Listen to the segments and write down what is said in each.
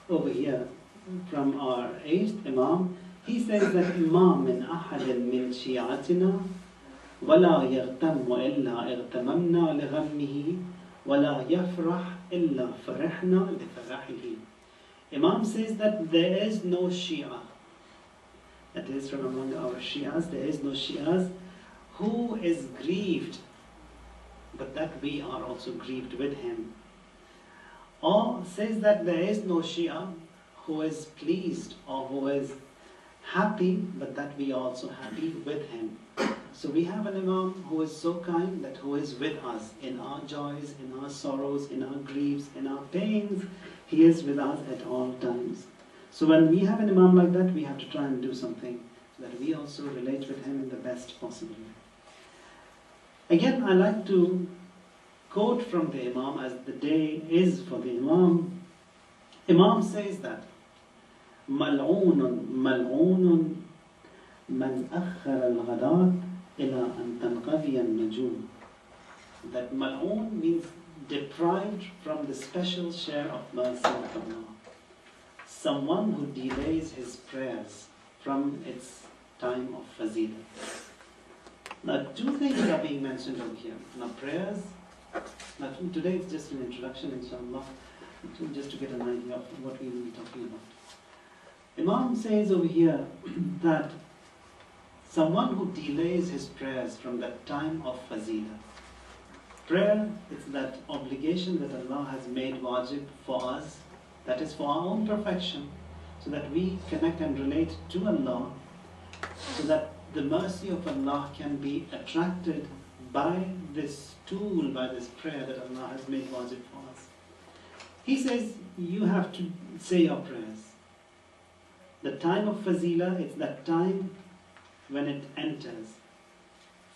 over here from our 8th Imam, he says that ما من أحد من شيعتنا ولا يغتم إلا اغتممنا لغمه ولا يفرح إلا فرحنا لفرحه. Imam says that there is no Shia, that is from among our Shias, there is no Shias who is grieved, but that we are also grieved with him. Or says that there is no Shia who is pleased or who is happy, but that we are also happy with him. So we have an Imam who is so kind, that who is with us in our joys, in our sorrows, in our griefs, in our pains. He is with us at all times. So when we have an Imam like that, we have to try and do something so that we also relate with him in the best possible way. Again, I like to quote from the Imam, as the day is for the Imam. Imam says that ملعون ملعون من أخر الغداة إلى أن تنقضي النجوم. That mal'oon means deprived from the special share of mercy of Allah. Someone who delays his prayers from its time of fazila. Now, two things are being mentioned over here. Now, prayers. Now, today it's just an introduction, inshallah, just to get an idea of what we will be talking about. Imam says over here that someone who delays his prayers from that time of fazila. Prayer is that obligation that Allah has made wajib for us, that is for our own perfection, so that we connect and relate to Allah, so that the mercy of Allah can be attracted by this tool, by this prayer that Allah has made wajib for us. He says you have to say your prayers. The time of fazila, it's that time when it enters.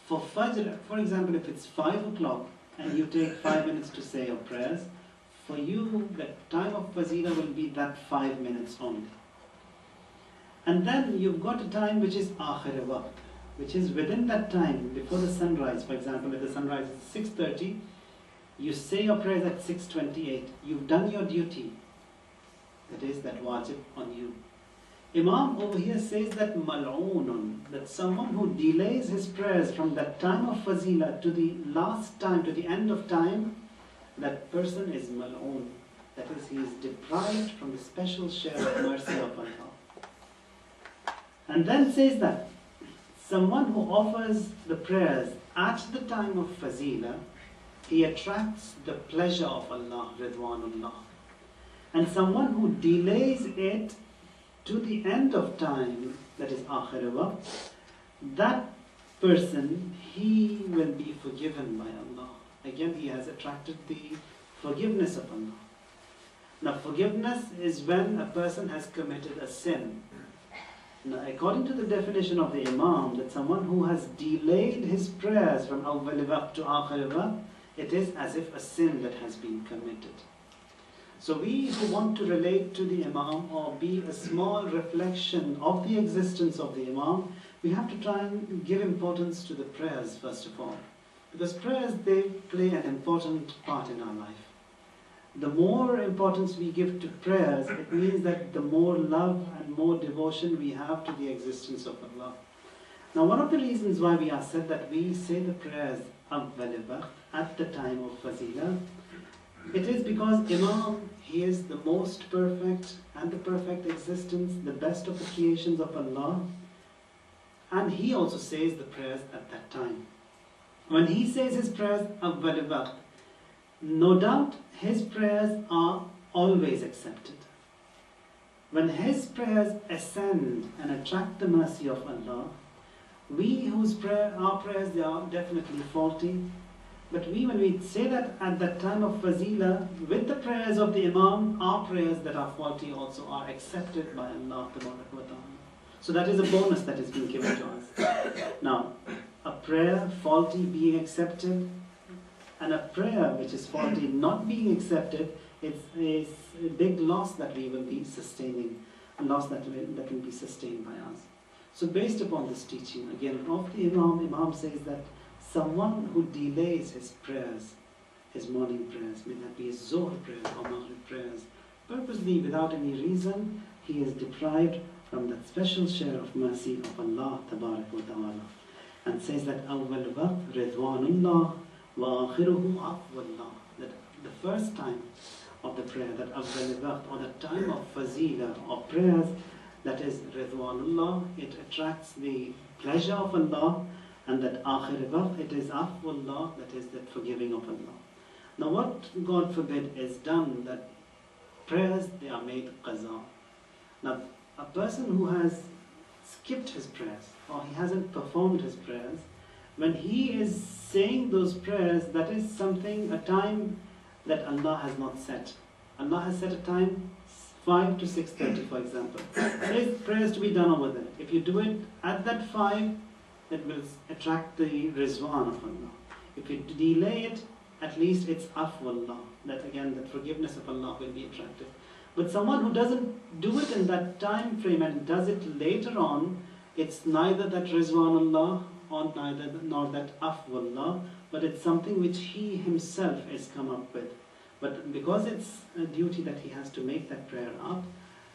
For Fajr, for example, if it's 5 o'clock and you take 5 minutes to say your prayers, for you the time of fazila will be that 5 minutes only. And then you've got a time which is akhir waqt, which is within that time, before the sunrise. For example, if the sunrise is 6:30, you say your prayers at 6:28. You've done your duty. That is that wajib on you. Imam over here says that mal'oonun, that someone who delays his prayers from that time of fazila to the last time, to the end of time, that person is mal'oon. That is, he is deprived from the special share of mercy of Allah. And then says that someone who offers the prayers at the time of fazila, he attracts the pleasure of Allah, Ridwanullah. And someone who delays it to the end of time, that is akhir waqt, that person, he will be forgiven by Allah. Again, he has attracted the forgiveness of Allah. Now, forgiveness is when a person has committed a sin. Now, according to the definition of the Imam, that someone who has delayed his prayers from awwal waqt to akhir waqt, it is as if a sin that has been committed. So we who want to relate to the Imam or be a small reflection of the existence of the Imam, we have to try and give importance to the prayers first of all. Because prayers, they play an important part in our life. The more importance we give to prayers, it means that the more love and more devotion we have to the existence of Allah. Now, one of the reasons why we are said that we say the prayers at the time of fazila, it is because Imam, he is the most perfect and the perfect existence, the best of the creations of Allah, and he also says the prayers at that time. When he says his prayers awwal waqt, no doubt his prayers are always accepted. When his prayers ascend and attract the mercy of Allah, we whose our prayers, they are definitely faulty. But when we say that at that time of fazila, with the prayers of the Imam, our prayers that are faulty also are accepted by Allah. So that is a bonus that is being given to us. Now, a prayer faulty being accepted, and a prayer which is faulty not being accepted, it's a big loss that we will be sustaining, a loss that will be sustained by us. So based upon this teaching, again, of the Imam says that someone who delays his prayers, his morning prayers, may that be his Zohar prayers or Maghrib prayers, purposely, without any reason, he is deprived from that special share of mercy of Allah Tabarak wa Ta'ala, and says that أَوَّلُ وَقْتِ رِضْوَانُ اللَّهِ وَآخِرُهُ عَفْوُ اللَّهِ, that the first time of the prayer, that أَوَّلُ وَقْت, or the time of fazila, of prayers, that is Ridwanullah, it attracts the pleasure of Allah, and that Akhir Waqt, it is Afwullah, that is the forgiving of Allah. Now what, God forbid, is done, that prayers, they are made qaza. Now a person who has skipped his prayers, or he hasn't performed his prayers, when he is saying those prayers, that is something, a time that Allah has not set. Allah has set a time, 5 to 6:30, for example. There is prayers to be done over there. If you do it at that 5, it will attract the rizwan of Allah. If you delay it, at least it's afwallah. That again, that forgiveness of Allah will be attracted. But someone who doesn't do it in that time frame and does it later on, it's neither that rizwan Allah or nor that afwallah, but it's something which he himself has come up with. But because it's a duty that he has to make that prayer up,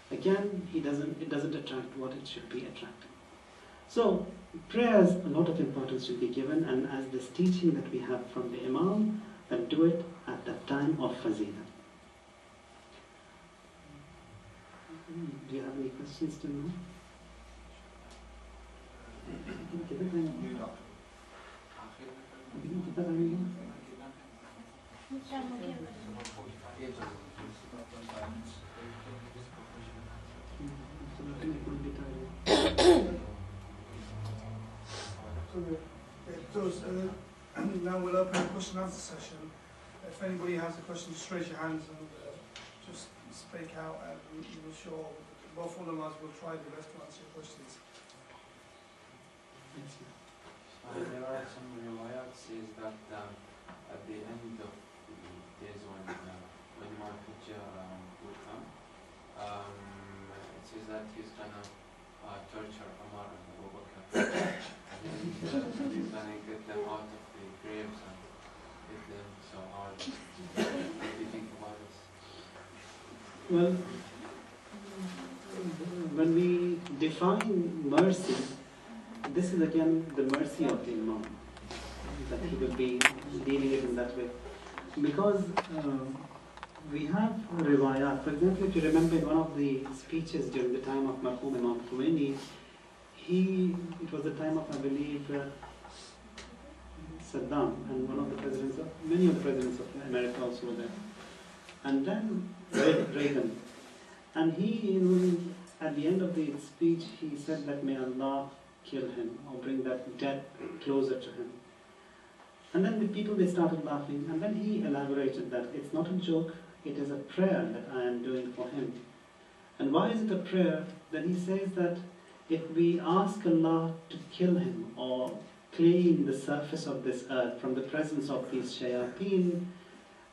again, it doesn't attract what it should be attracting. So, prayers, a lot of importance should be given, and as this teaching that we have from the Imam, that do it at the time of fazila. Do you have any questions to know? Now we'll open a question and answer session. If anybody has a question, just raise your hands and just speak out, and we'll sure both of us will try the best to answer your questions. There are some riwayat says that at the end of the days when Imam Hujjah would come, it says that he's gonna torture Umar and Abu Bakr, and then he's gonna get them out of the graves and get them so hard. What do you think about this? Well, when we define mercy, this is again the mercy of the Imam, that he will be dealing it in that way. Because we have riwayat. For example, if you remember in one of the speeches during the time of Marhum Imam Khomeini, it was the time of, I believe, Saddam, and many of the presidents of America also were there. And then Reagan. And he, at the end of the speech, he said that may Allah kill him, or bring that death closer to him. And then the people, they started laughing, and then he elaborated that it's not a joke, it is a prayer that I am doing for him. And why is it a prayer? Then he says that if we ask Allah to kill him or clean the surface of this earth from the presence of these shayateen,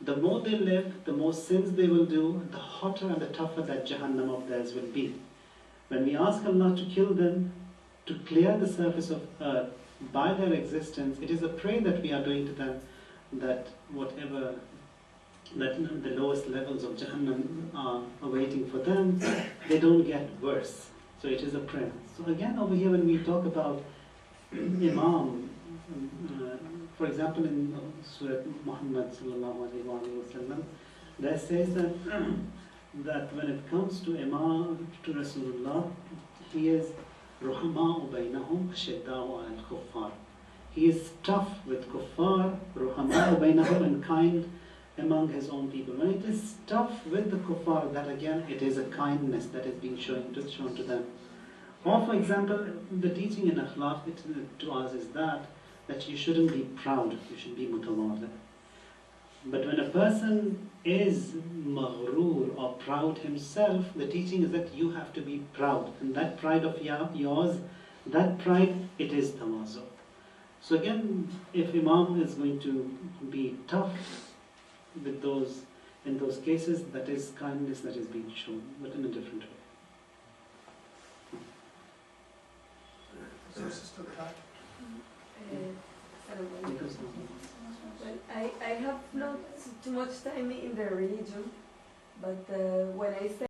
the more they live, the more sins they will do, the hotter and the tougher that Jahannam of theirs will be. When we ask Allah to kill them, to clear the surface of earth by their existence, it is a prayer that we are doing to them, that whatever that the lowest levels of Jahannam are awaiting for them, they don't get worse. So it is a prayer. So again, over here when we talk about Imam, for example in Surah Muhammad sallallahu alaihi wasallam, there says that that when it comes to Imam, to Rasulullah, he is Ruhama'u baynahum ashidda'u al-kuffar. He is tough with kuffar, Ruhama'u baynahum, and kind among his own people. When it is tough with the kuffar, that again it is a kindness that is being shown to them. Or for example, the teaching in akhlaq to us is that you shouldn't be proud, you should be mutawadhi. But when a person is maghrur or proud himself, the teaching is that you have to be proud. And that pride of yours, that pride, it is tawazu. So again, if Imam is going to be tough with those, in those cases, that is kindness that is being shown, but in a different way. Well, I have not too much time in the religion, But when I say